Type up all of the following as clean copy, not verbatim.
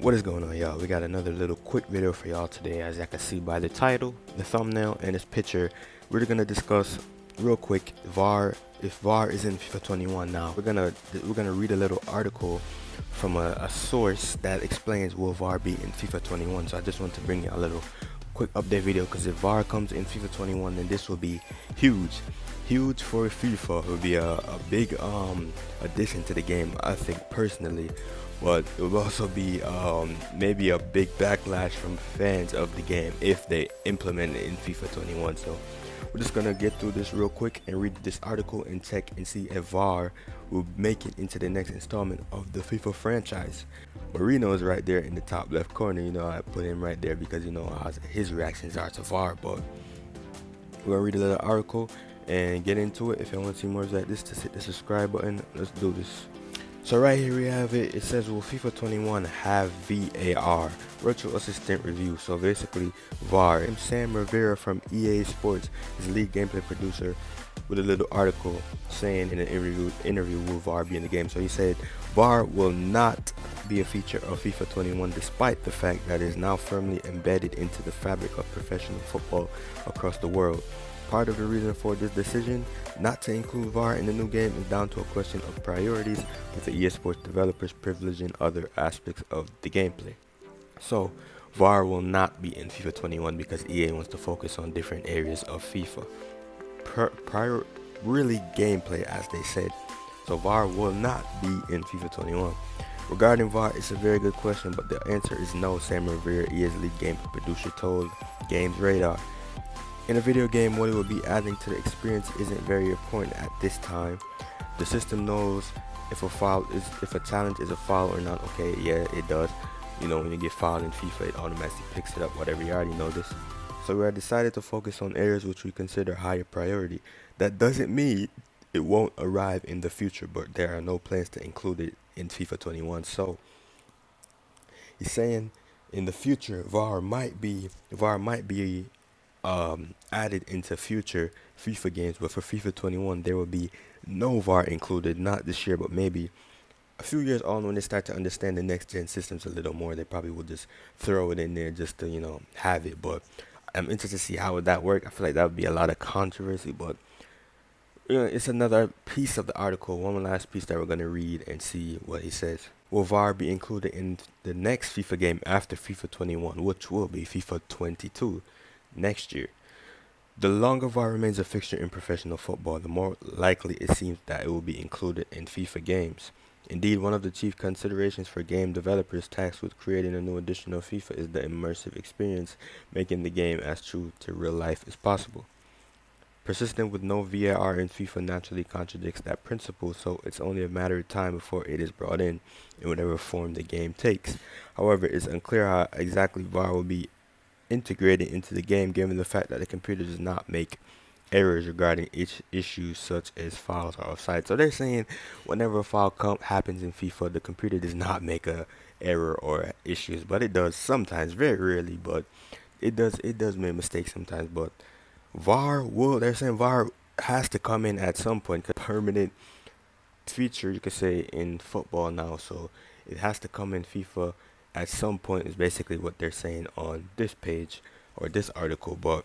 What is going on, y'all? We got another little quick video for y'all today. As you can see by the title, the thumbnail, and this picture, we're gonna discuss real quick VAR. If VAR is in FIFA 21 now, we're gonna read a little article from a source that explains will VAR be in FIFA 21. So I just want to bring you a little quick update video, because if VAR comes in FIFA 21, then this will be huge for FIFA. It will be a big addition to the game, I think personally. But it will also be maybe a big backlash from fans of the game if they implement it in FIFA 21. So we're just gonna get through this real quick and read this article and check and see if VAR will make it into the next installment of the FIFA franchise. Marino is right there in the top left corner. You know, I put him right there because you know how his reactions are to VAR. But we're gonna read a little article and get into it. If you want to see more like this, just hit the subscribe button. Let's do this. So right here we have it. It says, will FIFA 21 have VAR? Virtual Assistant Review. So basically VAR. And Sam Rivera from EA Sports is lead gameplay producer with a little article saying in an interview will VAR be in the game. So he said VAR will not be a feature of FIFA 21 despite the fact that it is now firmly embedded into the fabric of professional football across the world. Part of the reason for this decision not to include VAR in the new game is down to a question of priorities, with the EA Sports developers privileging other aspects of the gameplay. So VAR will not be in FIFA 21 because EA wants to focus on different areas of FIFA. Really gameplay, as they said. So VAR will not be in FIFA 21. Regarding VAR, it's a very good question, but the answer is no, Sam Rivera, EA's lead game producer, told Games Radar. In a video game, what it will be adding to the experience isn't very important at this time. The system knows if a challenge is a foul or not. Okay, yeah, it does. You know, when you get fouled in FIFA, it automatically picks it up, whatever. You already know this. So we have decided to focus on areas which we consider higher priority. That doesn't mean it won't arrive in the future, but there are no plans to include it in FIFA 21. So he's saying in the future, VAR might be added into future FIFA games, but for FIFA 21 there will be no VAR included. Not this year, but maybe a few years on, when they start to understand the next gen systems a little more, they probably will just throw it in there just to, you know, have it. But I'm interested to see how would that work. I feel like that would be a lot of controversy, but you know, it's another piece of the article, one last piece that we're going to read and see what he says. Will VAR be included in the next FIFA game after FIFA 21, which will be FIFA 22 next year? The longer VAR remains a fixture in professional football, the more likely it seems that it will be included in FIFA games. Indeed, one of the chief considerations for game developers tasked with creating a new edition of FIFA is the immersive experience, making the game as true to real life as possible. Persistent with no VAR in FIFA naturally contradicts that principle, so it's only a matter of time before it is brought in whatever form the game takes. However, it's unclear how exactly VAR will be integrated into the game, given the fact that the computer does not make errors regarding issues such as fouls or offside. So they're saying whenever a foul happens in FIFA, the computer does not make a error or issues, but it does sometimes, very rarely, but it does make mistakes sometimes. But they're saying VAR has to come in at some point, 'cause permanent feature, you could say, in football now. So it has to come in FIFA at some point, is basically what they're saying on this page or this article. But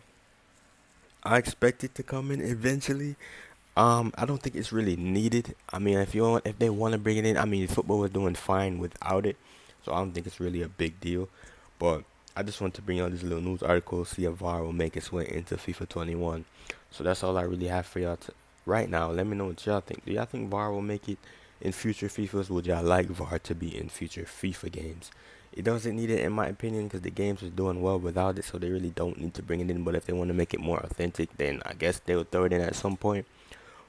I expect it to come in eventually. I don't think it's really needed. I mean, if they want to bring it in, I mean, football was doing fine without it, so I don't think it's really a big deal. But I just want to bring on this little news article, see if VAR will make its way into FIFA 21. So that's all I really have for y'all right now. Let me know what y'all think. Do y'all think VAR will make it in future FIFAs? Would y'all like VAR to be in future FIFA games? It doesn't need it, in my opinion, because the games is doing well without it, so they really don't need to bring it in. But if they want to make it more authentic, then I guess they'll throw it in at some point.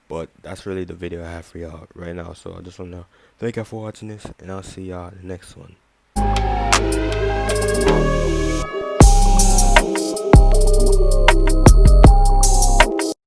But that's really the video I have for y'all right now. So I just want to thank y'all for watching this, and I'll see y'all in the next one.